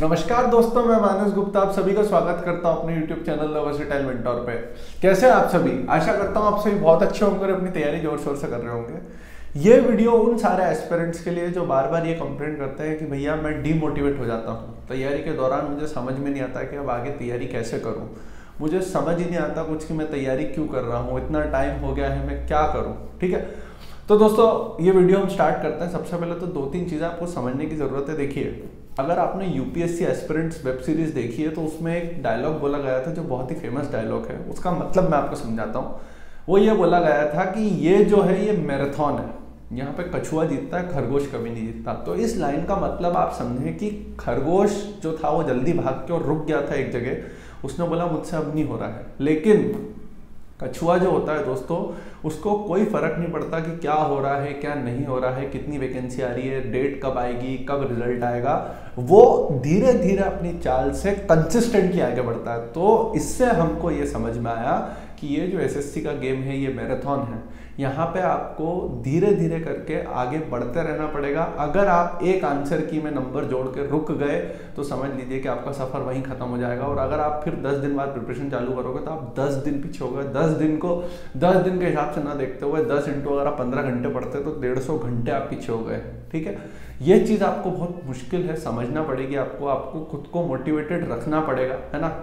नमस्कार दोस्तों, मैं मानस गुप्ता आप सभी का स्वागत करता हूं अपने YouTube channel the versatile mentor पे। कैसे हैं आप सभी? आशा करता हूं आप सभी बहुत अच्छे होंगे और अपनी तैयारी जोर शोर से कर रहे होंगे। ये वीडियो उन सारे एस्पिरेंट्स के लिए जो बार बार ये कंप्लेंट करते हैं कि भैया मैं डीमोटिवेट हो जाता हूँ तैयारी के दौरान, मुझे समझ में नहीं आता कि अब आगे तैयारी कैसे करूँ, मुझे समझ ही नहीं आता कुछ कि मैं तैयारी क्यों कर रहा हूँ, इतना टाइम हो गया है, मैं क्या करूँ। ठीक है, तो दोस्तों ये वीडियो हम स्टार्ट करते हैं। सबसे पहले तो दो तीन चीज़ें आपको समझने की ज़रूरत है। देखिए, अगर आपने यूपीएससी एस्पिरेंट्स वेब सीरीज देखी है तो उसमें एक डायलॉग बोला गया था जो बहुत ही फेमस डायलॉग है। उसका मतलब मैं आपको समझाता हूँ। वो ये बोला गया था कि ये जो है ये मैराथन है, यहाँ पे कछुआ जीतता है, खरगोश कभी नहीं जीतता। तो इस लाइन का मतलब आप समझें कि खरगोश जो था वो जल्दी भाग के और रुक गया था एक जगह, उसने बोला मुझसे अब नहीं हो रहा है। लेकिन कछुआ जो होता है दोस्तों, उसको कोई फर्क नहीं पड़ता कि क्या हो रहा है क्या नहीं हो रहा है, कितनी वैकेंसी आ रही है, डेट कब आएगी, कब रिजल्ट आएगा, वो धीरे धीरे अपनी चाल से कंसिस्टेंटली आगे बढ़ता है। तो इससे हमको ये समझ में आया कि ये जो एसएससी का गेम है ये मैराथन है। यहाँ पे आपको धीरे धीरे करके आगे बढ़ते रहना पड़ेगा। अगर आप एक आंसर की में नंबर जोड़ के रुक गए तो समझ लीजिए कि आपका सफर वहीं खत्म हो जाएगा। और अगर आप फिर 10 दिन बाद प्रिपरेशन चालू करोगे तो आप 10 दिन पीछे हो गए। 10 दिन को 10 दिन के हिसाब से ना देखते हुए 10 इंटू अगर आप 15 घंटे पढ़ते तो 150 घंटे आप पीछे हो गए। ठीक है, ये चीज़ आपको बहुत मुश्किल है, समझना पड़ेगी आपको खुद को मोटिवेटेड रखना पड़ेगा, है ना।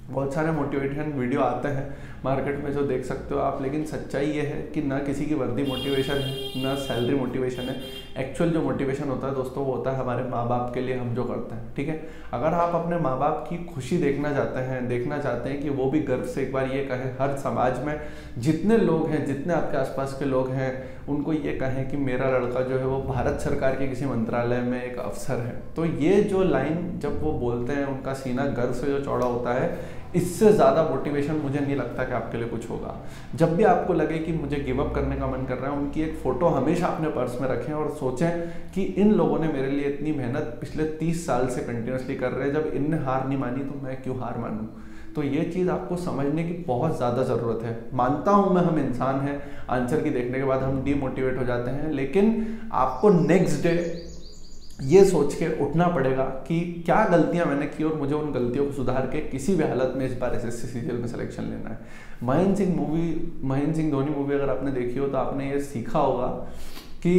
बहुत सारे मोटिवेशन वीडियो आते हैं मार्केट में जो देख सकते हो आप, लेकिन सच्चाई ये है कि ना किसी की वर्दी मोटिवेशन है ना सैलरी मोटिवेशन है। एक्चुअल जो मोटिवेशन होता है दोस्तों वो होता है हमारे माँ बाप के लिए हम जो करते हैं। ठीक है, अगर आप अपने माँ बाप की खुशी देखना चाहते हैं कि वो भी गर्व से एक बार ये कहें, हर समाज में जितने लोग हैं, जितने आपके आसपास के लोग हैं, उनको ये कहें कि मेरा लड़का जो है वो भारत सरकार के किसी मंत्रालय में एक अफसर है, तो ये जो लाइन जब वो बोलते हैं उनका सीना गर्व से जो चौड़ा होता है, इससे ज़्यादा मोटिवेशन मुझे नहीं लगता कि आपके लिए कुछ होगा। जब भी आपको लगे कि मुझे गिव अप करने का मन कर रहा है, उनकी एक फ़ोटो हमेशा अपने पर्स में रखें और सोचें कि इन लोगों ने मेरे लिए इतनी मेहनत पिछले 30 साल से कंटिन्यूसली कर रहे हैं, जब इनने हार नहीं मानी तो मैं क्यों हार मानूं। तो ये चीज़ आपको समझने की बहुत ज़्यादा ज़रूरत है। मानता हूँ मैं, हम इंसान हैं, आंसर की देखने के बाद हम डीमोटिवेट हो जाते हैं, लेकिन आपको नेक्स्ट डे ये सोच के उठना पड़ेगा कि क्या गलतियां मैंने की और मुझे उन गलतियों को सुधार के किसी भी हालत में इस बार एसएससी सीजीएल में सिलेक्शन लेना है। महेंद्र सिंह धोनी मूवी अगर आपने देखी हो तो आपने ये सीखा होगा कि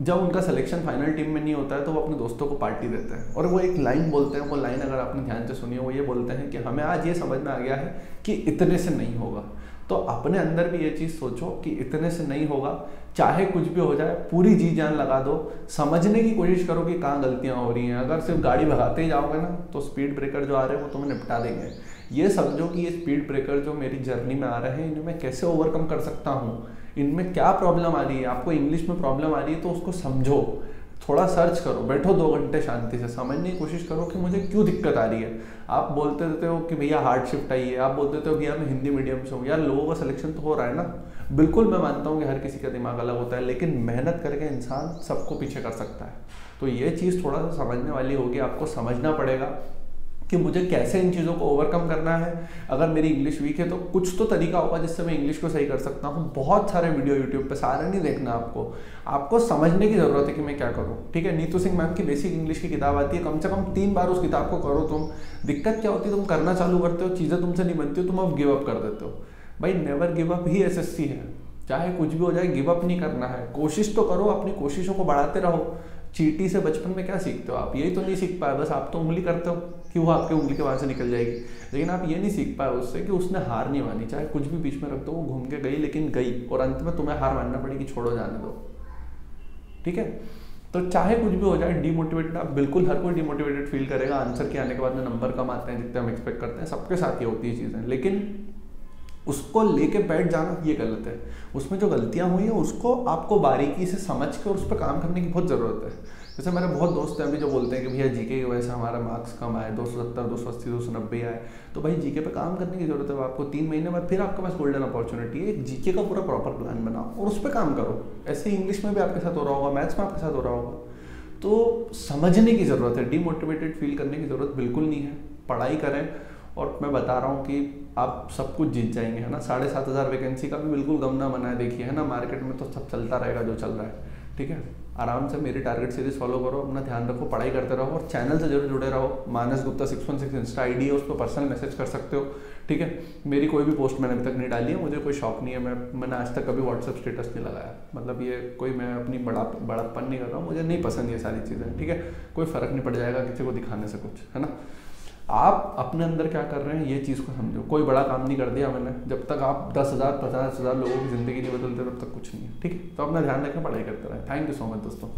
जब उनका सिलेक्शन फाइनल टीम में नहीं होता है तो वो अपने दोस्तों को पार्टी देते हैं और वो एक लाइन बोलते हैं। वो लाइन अगर आपने ध्यान से सुनी हो, वो ये बोलते हैं कि हमें आज ये समझ में आ गया है कि इतने से नहीं होगा। तो अपने अंदर भी ये चीज़ सोचो कि इतने से नहीं होगा, चाहे कुछ भी हो जाए, पूरी जी जान लगा दो, समझने की कोशिश करो कि कहाँ गलतियाँ हो रही हैं। अगर सिर्फ गाड़ी भगाते ही जाओगे ना तो स्पीड ब्रेकर जो आ रहे हैं वो तुम्हें निपटा देंगे। ये समझो कि ये स्पीड ब्रेकर जो मेरी जर्नी में आ रहे हैं, इन्हें मैं कैसे ओवरकम कर सकता हूँ, इनमें क्या प्रॉब्लम आ रही है। आपको इंग्लिश में प्रॉब्लम आ रही है तो उसको समझो, थोड़ा सर्च करो, बैठो 2 घंटे शांति से, समझने की कोशिश करो कि मुझे क्यों दिक्कत आ रही है। आप बोलते रहते हो कि भैया हार्ड शिफ्ट आई है, आप बोलते रहते हो भैया मैं हिंदी मीडियम से हूँ। यार लोगों का सिलेक्शन तो हो रहा है ना। बिल्कुल मैं मानता हूँ कि हर किसी का दिमाग अलग होता है, लेकिन मेहनत करके इंसान सबको पीछे कर सकता है। तो ये चीज़ थोड़ा सा समझने वाली होगी। आपको समझना पड़ेगा कि मुझे कैसे इन चीज़ों को ओवरकम करना है। अगर मेरी इंग्लिश वीक है तो कुछ तो तरीका होगा जिससे मैं इंग्लिश को सही कर सकता हूँ। बहुत सारे वीडियो यूट्यूब पे, सारे नहीं देखना आपको समझने की ज़रूरत है कि मैं क्या करूँ। ठीक है, नीतू सिंह मैम की बेसिक इंग्लिश की किताब आती है, कम से कम 3 बार उस किताब को करो तुम। दिक्कत क्या होती है, तुम करना चालू करते हो, चीज़ें तुमसे नहीं बनती हो, तुम अब गिव अप कर देते हो। भाई नेवर गिव अप ही एसएससी है, चाहे कुछ भी हो जाए गिव अप नहीं करना है। कोशिश तो करो, अपनी कोशिशों को बढ़ाते रहो। चींटी से बचपन में क्या सीखते हो आप? यही तो नहीं सीख पाए, बस आप तो उंगली करते हो कि वो आपके उंगली के वहाँ से निकल जाएगी, लेकिन आप ये नहीं सीख पाए उससे कि उसने हार नहीं मानी। चाहे कुछ भी बीच में रख दो, वो घूम के गई, लेकिन गई, और अंत में तुम्हें हार मानना पड़ेगी, छोड़ो, जाने दो। ठीक है, तो चाहे कुछ भी हो जाए, डीमोटिवेटेड आप बिल्कुल, हर कोई डीमोटिवेटेड फील करेगा। आंसर के आने के बाद में नंबर कम आते हैं जितने हम एक्सपेक्ट करते हैं, सबके साथ ये होती है चीज़ें, लेकिन उसको लेके बैठ जाना ये गलत है। उसमें जो गलतियां हुई हैं उसको आपको बारीकी से समझ के और उस पर काम करने की बहुत ज़रूरत है। जैसे मेरे बहुत दोस्त हैं अभी जो बोलते हैं कि भैया जीके की वजह से हमारा मार्क्स कम आए, 270, 280, 290 आए। तो भाई जीके पे काम करने की जरूरत है। आपको 3 महीने बाद फिर आपके पास गोल्डन अपॉर्चुनिटी है, जीके का पूरा प्रॉपर प्लान बनाओ और उस पर काम करो। ऐसे इंग्लिश में भी आपके साथ हो रहा होगा, मैथ्स में आपके साथ हो रहा होगा। तो समझने की ज़रूरत है, डीमोटिवेटेड फील करने की ज़रूरत बिल्कुल नहीं है। पढ़ाई करें और मैं बता रहा हूँ कि आप सब कुछ जीत जाएंगे, है ना। 7,500 वैकेंसी का भी बिल्कुल गम ना बनाए, देखिए, है ना। मार्केट में तो सब चलता रहेगा जो चल रहा है, ठीक है। आराम से मेरी टारगेट सीरीज फॉलो करो, अपना ध्यान रखो, पढ़ाई करते रहो और चैनल से जरूर जुड़े रहो। मानस गुप्ता 616 इंस्टा आईडी है, उस पर पर्सनल मैसेज कर सकते हो, ठीक है। मेरी कोई भी पोस्ट मैंने अभी तक नहीं डाली है, मुझे कोई शौक नहीं है, मैंने आज तक कभी व्हाट्सएप स्टेटस नहीं लगाया, मतलब ये कोई मैं अपनी बड़ापन नहीं कर रहा हूँ, मुझे नहीं पसंद ये सारी चीज़ें, ठीक है। कोई फ़र्क नहीं पड़ जाएगा किसी को दिखाने से कुछ, है ना। आप अपने अंदर क्या कर रहे हैं ये चीज़ को समझो। कोई बड़ा काम नहीं कर दिया मैंने, जब तक आप 10,000 50,000 लोगों की ज़िंदगी नहीं बदलते तब तक कुछ नहीं है, ठीक है। तो अपना ध्यान रखें, पढ़ाई करते रहें। थैंक यू सो मच दोस्तों।